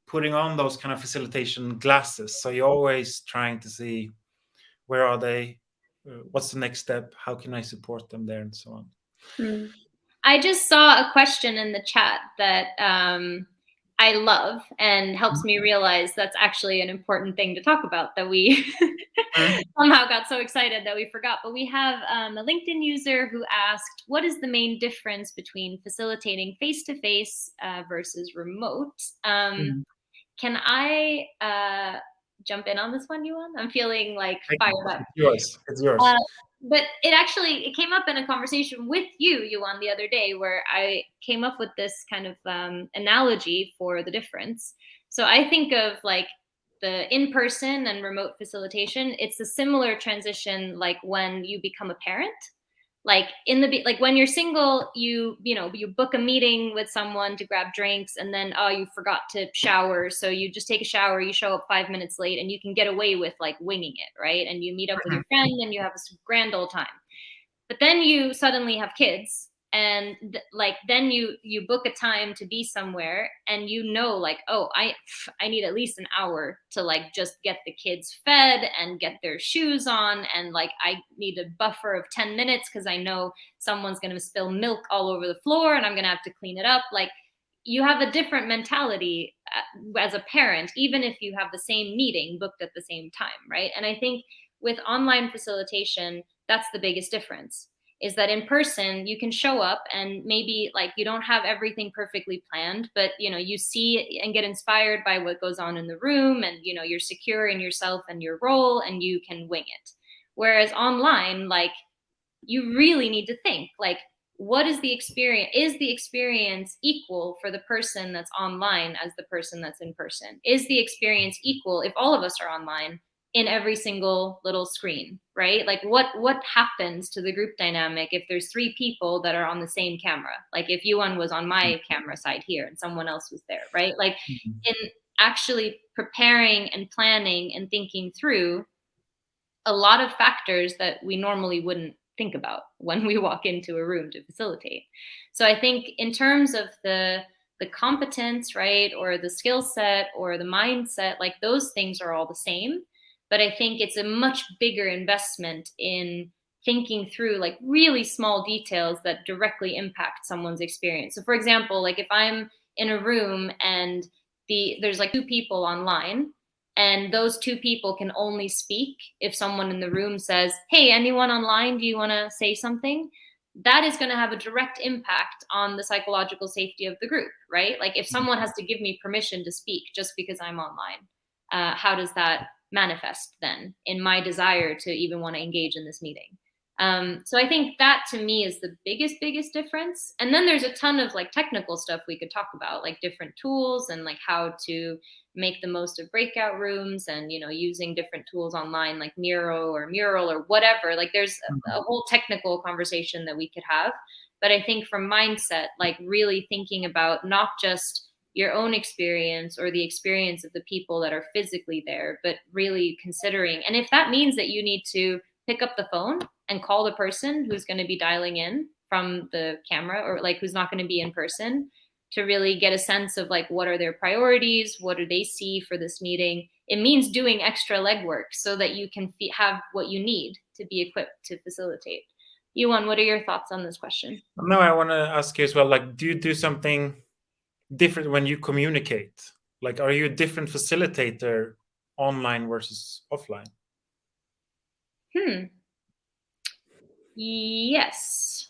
putting on those kind of facilitation glasses. So you're always trying to see, where are they? What's the next step? How can I support them there, and so on. I just saw a question in the chat that I love and helps me realize that's actually an important thing to talk about that we Mm. somehow got so excited that we forgot. But we have a LinkedIn user who asked, what is the main difference between facilitating face-to-face versus remote? Mm. Can I jump in on this one, Yuan? I'm feeling like Thank you. fired up. It's yours. It's Uh, yours. but it came up in a conversation with you, Yuan, the other day, where I came up with this kind of analogy for the difference. So I think of like the in-person and remote facilitation. It's a similar transition, like when you become a parent. Like like when you're single, you book a meeting with someone to grab drinks, and then you forgot to shower, so you just take a shower, you show up 5 minutes late, and you can get away with like winging it, right? And you meet up with your friend and you have a grand old time. But then you suddenly have kids, and like then you book a time to be somewhere, and like, oh, I need at least an hour to like just get the kids fed and get their shoes on, and like I need a buffer of 10 minutes because I know someone's going to spill milk all over the floor and I'm going to have to clean it up. Like, you have a different mentality as a parent, even if you have the same meeting booked at the same time, right? And I think with online facilitation, that's the biggest difference, is that in person you can show up and maybe like you don't have everything perfectly planned, but you see and get inspired by what goes on in the room, and you're secure in yourself and your role, and you can wing it. Whereas online, like, you really need to think like, what is the experience? Is the experience equal for the person that's online as the person that's in person? Is the experience equal if all of us are online in every single little screen, right? Like what happens to the group dynamic if there's 3 people that are on the same camera? Like if Yuan was on my camera side here and someone else was there, right? Like in actually preparing and planning and thinking through a lot of factors that we normally wouldn't think about when we walk into a room to facilitate. So I think in terms of the competence, right, or the skill set or the mindset, like those things are all the same. But I think it's a much bigger investment in thinking through like really small details that directly impact someone's experience. So for example, like if I'm in a room and there's like 2 people online, and those 2 people can only speak if someone in the room says, hey, anyone online, do you want to say something? That is going to have a direct impact on the psychological safety of the group, right? Like if someone has to give me permission to speak just because I'm online, how does that manifest then in my desire to even want to engage in this meeting? So I think that to me is the biggest difference. And then there's a ton of like technical stuff we could talk about, like different tools and like how to make the most of breakout rooms, and using different tools online like Miro or Mural or whatever. Like there's a whole technical conversation that we could have. But I think from mindset, like really thinking about not just your own experience or the experience of the people that are physically there, but really considering, and if that means that you need to pick up the phone and call the person who's going to be dialing in from the camera, or like who's not going to be in person, to really get a sense of like, what are their priorities? What do they see for this meeting? It means doing extra legwork so that you can have what you need to be equipped to facilitate. Yuan, what are your thoughts on this question? No, I want to ask you as well, like, do you do something different when you communicate? Like, are you a different facilitator online versus offline? Yes.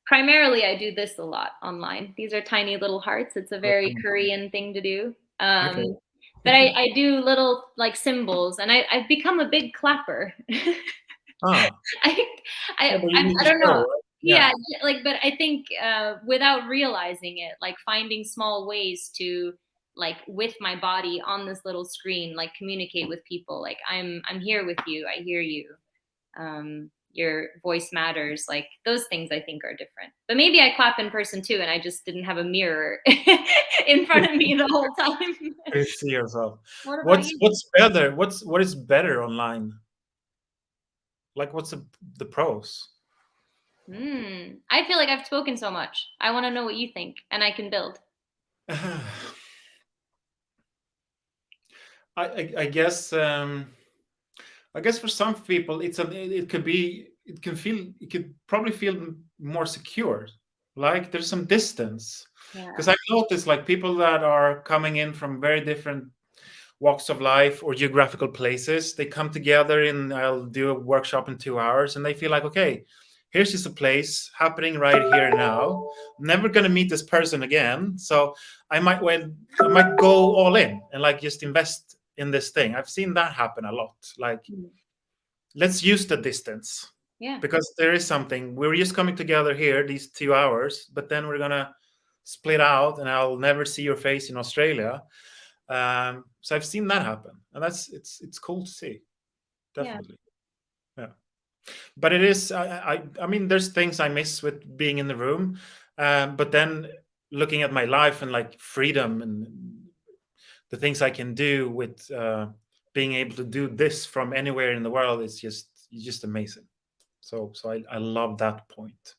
Primarily, I do this a lot online. These are tiny little hearts. It's a very Korean thing to do. Okay. But I do little like symbols, and I've become a big clapper. Ah, I, yeah, but you need I to don't show, know. right? Yeah, like, but I think without realizing it, like finding small ways to like with my body on this little screen, like communicate with people. Like I'm here with you. I hear you. Your voice matters. Like those things I think are different. But maybe I clap in person too, and I just didn't have a mirror in front of me the whole time. You see yourself. What about What's you? better? What is better online? Like, what's the pros? I feel like I've spoken so much. I want to know what you think, and I can build. I guess for some people it could probably feel more secure. Like there's some distance. Yeah. Because I've noticed like people that are coming in from very different walks of life or geographical places, they come together and I'll do a workshop in 2 hours and they feel like, okay, here's just a place happening right here now. I'm never gonna meet this person again. So I might go all in and like just invest in this thing. I've seen that happen a lot. Like, Mm. let's use the distance. Yeah. Because there is something. We're just coming together here, these 2 hours, but then we're gonna split out and I'll never see your face in Australia. So I've seen that happen, and it's cool to see, Yeah. definitely. Yeah, but it is. I mean, there's things I miss with being in the room, but then looking at my life and like freedom and the things I can do with being able to do this from anywhere in the world is just amazing. So I love that point,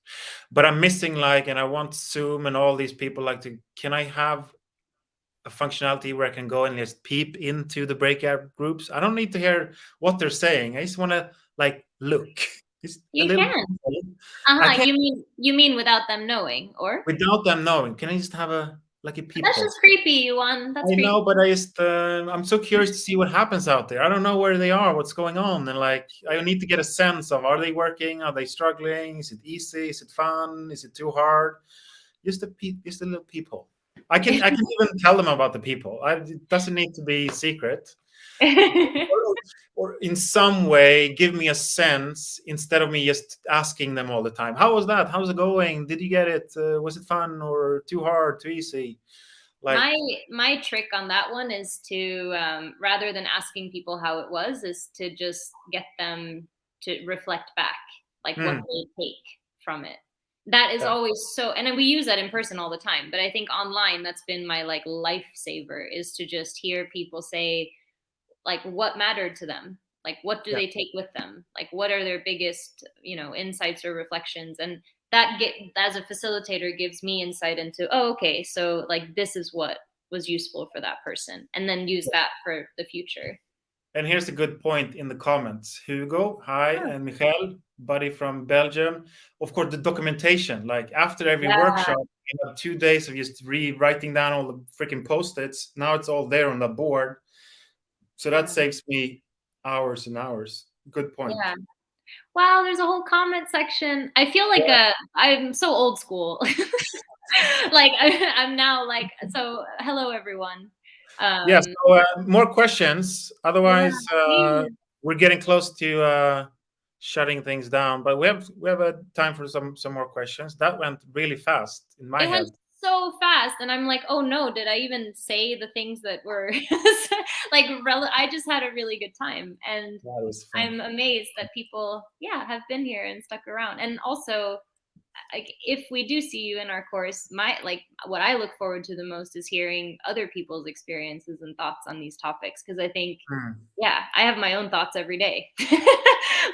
but I'm missing like, and I want Zoom and all these people like to. Can I have a functionality where I can go and just peep into the breakout groups? I don't need to hear what they're saying. I just want to like look. Just a You little. can. I can't You mean without them knowing, or? without them knowing. Can I just have a like a That's peephole? just creepy, Yuan. That's I creepy. know, but I'm so curious to see what happens out there. I don't know where they are, what's going on, and like I need to get a sense of, are they working? Are they struggling? Is it easy? Is it fun? Is it too hard? Just a little people. I can even tell them about the people. It doesn't need to be secret. Or in some way give me a sense instead of me just asking them all the time. How was that? How's it going? Did you get it? Was it fun or too hard, too easy? Like, My trick on that one is to rather than asking people how it was, is to just get them to reflect back, like what hmm, they take from it. That is yeah, always so, and then we use that in person all the time, but I think online that's been my like lifesaver, is to just hear people say like what mattered to them, like what do yeah. they take with them, like what are their biggest, insights or reflections. And that get as a facilitator gives me insight into, oh, okay, so like this is what was useful for that person, and then use that for the future. And here's a good point in the comments. Hugo, hi, Oh, and Michael, buddy from Belgium. Of course, the documentation. Like after every yeah, workshop, you have 2 days of just rewriting down all the freaking post-its. Now it's all there on the board. So that yeah, saves me hours and hours. Good point. yeah. Wow, there's a whole comment section. I feel like I'm so old school. Like I'm now like, so hello everyone. Yeah, um so more questions. yeah, Otherwise, please. we're getting close to shutting things down. But we have a time for some more questions. That went really fast in my It head. went so fast, and I'm like, "Oh no, did I even say the things that were like I just had a really good time, and That was fun. I'm amazed that people, yeah, have been here and stuck around. And also, like if we do see you in our course, my like what I look forward to the most is hearing other people's experiences and thoughts on these topics, because I think, Hmm. yeah, I have my own thoughts every day.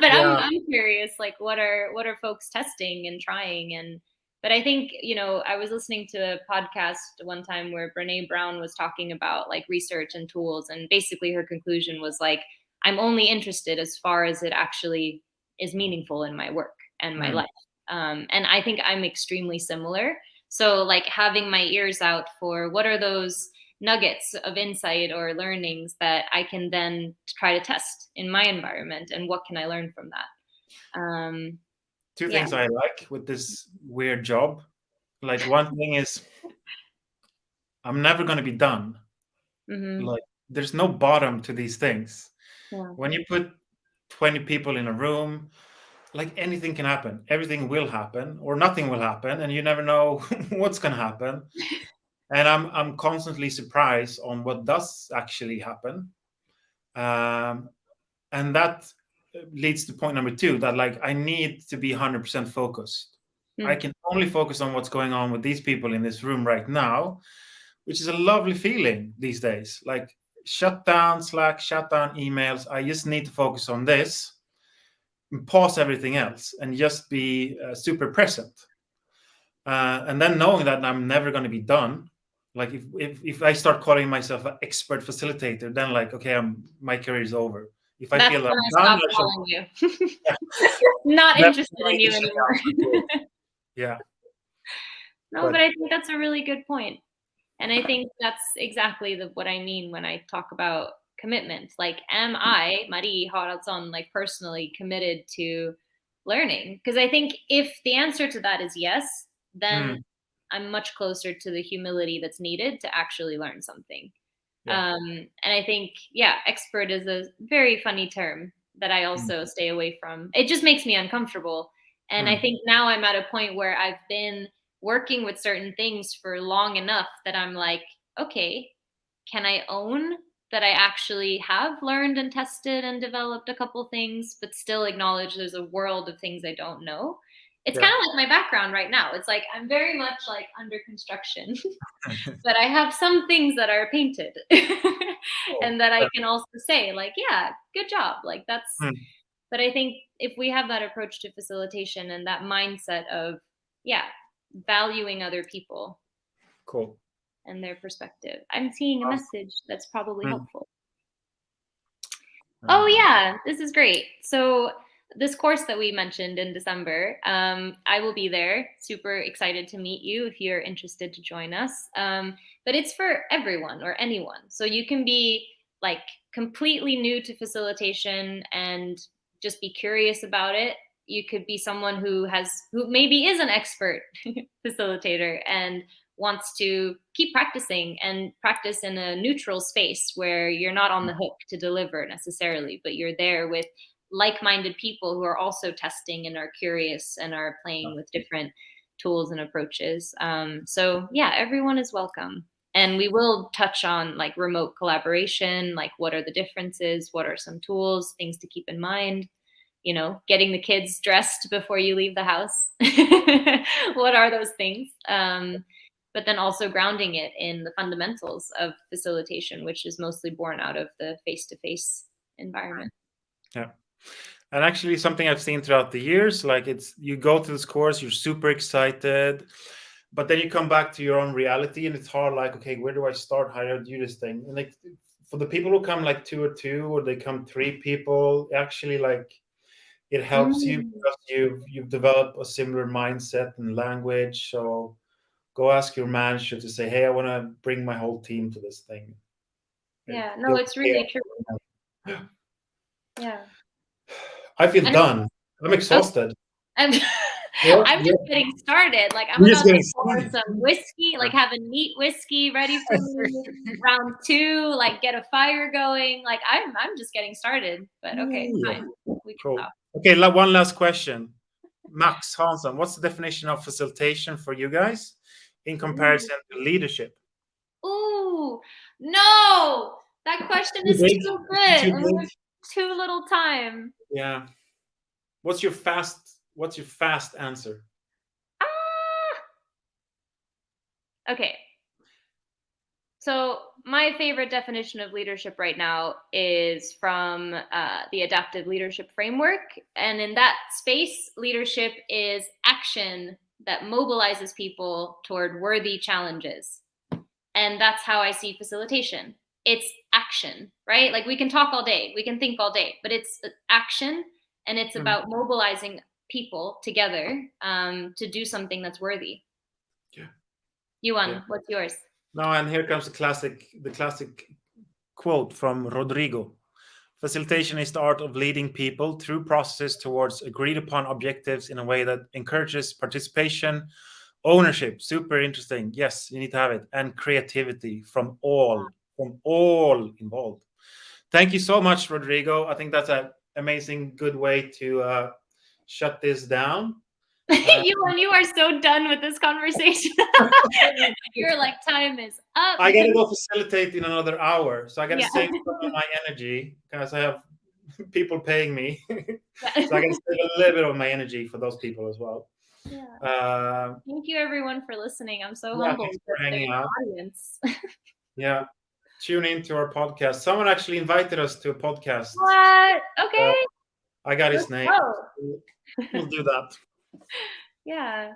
But Yeah. I'm curious, like what are folks testing and trying. And but I think, I was listening to a podcast one time where Brene Brown was talking about like research and tools, and basically her conclusion was like, I'm only interested as far as it actually is meaningful in my work and my Hmm. life. And I think I'm extremely similar. So like having my ears out for what are those nuggets of insight or learnings that I can then try to test in my environment, and what can I learn from that. Two Yeah. things I like with this weird job. Like one thing is I'm never going to be done. Hmm. Like there's no bottom to these things. Yeah. When you put 20 people in a room, like anything can happen. Everything will happen or nothing will happen and you never know what's going to happen. And I'm constantly surprised on what does actually happen. Um, and that leads to point number two, that like I need to be 100% focused. I Mm. can only focus on what's going on with these people in this room right now, which is a lovely feeling these days. Like shut down Slack, shut down emails. I just need to focus on this and pause everything else and just be super present. And then knowing that I'm never going to be done. Like if I start calling myself an expert facilitator, then like, okay, my career is over. If I That's feel that when I I'm done, stop I should, calling you. yeah, Not that's interested when I in need to you shut down anymore. for good. Yeah. No, but I think that's a really good point. And I think that's exactly what I mean when I talk about commitment. Like, am I, Marie Haraldsson, like personally committed to learning? Because I think if the answer to that is yes, then I'm much closer to the humility that's needed to actually learn something. And I think, expert is a very funny term that I also stay away from. It just makes me uncomfortable. And I think now I'm at a point where I've been working with certain things for long enough that I'm like, okay, can I own that I actually have learned and tested and developed a couple things, but still acknowledge there's a world of things I don't know? It's kind of like my background right now. It's like I'm very much like under construction, but I have some things that are painted and that I can also say like, yeah, good job. Like that's, but I think if we have that approach to facilitation and that mindset of, valuing other people and their perspective. I'm seeing a message that's probably helpful. Oh yeah, this is great. So this course that we mentioned in December, I will be there. Super excited to meet you if you're interested to join us. But it's for everyone or anyone. So you can be like completely new to facilitation and just be curious about it. You could be someone who maybe is an expert facilitator and wants to keep practicing and practice in a neutral space where you're not on the hook to deliver necessarily, but you're there with like-minded people who are also testing and are curious and are playing with different tools and approaches. So yeah, everyone is welcome. And we will touch on like remote collaboration, like what are the differences, what are some tools, things to keep in mind, getting the kids dressed before you leave the house. What are those things? But then also grounding it in the fundamentals of facilitation, which is mostly born out of the face-to-face environment. Yeah. And actually something I've seen throughout the years, like you go to this course, you're super excited, but then you come back to your own reality and it's hard, like, okay, where do I start? How do I do this thing? And like for the people who come like 2 or 2, or they come 3 people, actually like it helps you because you've developed a similar mindset and language. So go ask your manager to say, hey, I want to bring my whole team to this thing. Yeah, no, it's really true. Yeah. I feel done. I'm exhausted. I'm just getting started. Like I'm about to pour some whiskey, like have a neat whiskey ready for me. Round 2, like get a fire going. Like I'm just getting started. But okay, fine. We can stop. Okay, one last question. Max Hansson, what's the definition of facilitation for you guys in comparison to leadership? Ooh, no, that question is too good. And we have too little time. Yeah. What's your fast answer? Okay. So my favorite definition of leadership right now is from the adaptive leadership framework. And in that space, leadership is action that mobilizes people toward worthy challenges. And that's how I see facilitation. It's action, right? Like we can talk all day, we can think all day, but it's action, and it's about mobilizing people together to do something that's worthy. Yeah. Yuan, what's yours? No, and here comes the classic quote from Rodrigo. Facilitation is the art of leading people through processes towards agreed upon objectives in a way that encourages participation, ownership. Super interesting. Yes, you need to have it. And creativity from all involved. Thank you so much, Rodrigo. I think that's an amazing, good way to shut this down. You are so done with this conversation. You're like, time is up. I gotta go facilitate in another hour, so I gotta save some of my energy because I have people paying me. So I gotta save a little bit of my energy for those people as well. Yeah. Thank you everyone for listening. I'm so humbled for hanging out. Audience. Yeah. Tune into our podcast. Someone actually invited us to a podcast. What? Okay. I got his name. We'll do that. Yeah.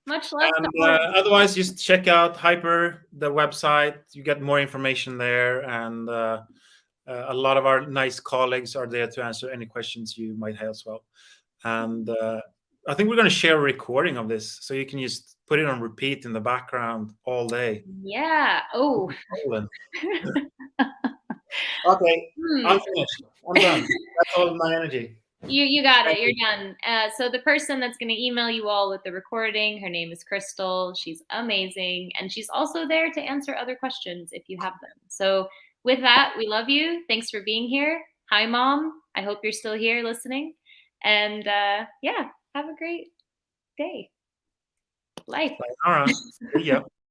Much love. And otherwise, just check out Hyper, the website. You get more information there, and a lot of our nice colleagues are there to answer any questions you might have as well. And I think we're going to share a recording of this, so you can just put it on repeat in the background all day. Yeah. Oh. Okay, I'm finished. I'm done. That's all my energy. You got it. You're done. So the person that's going to email you all with the recording, her name is Crystal. She's amazing, and she's also there to answer other questions if you have them. So with that, we love you. Thanks for being here. Hi, Mom. I hope you're still here listening. And yeah, have a great day. Life. All right. See ya.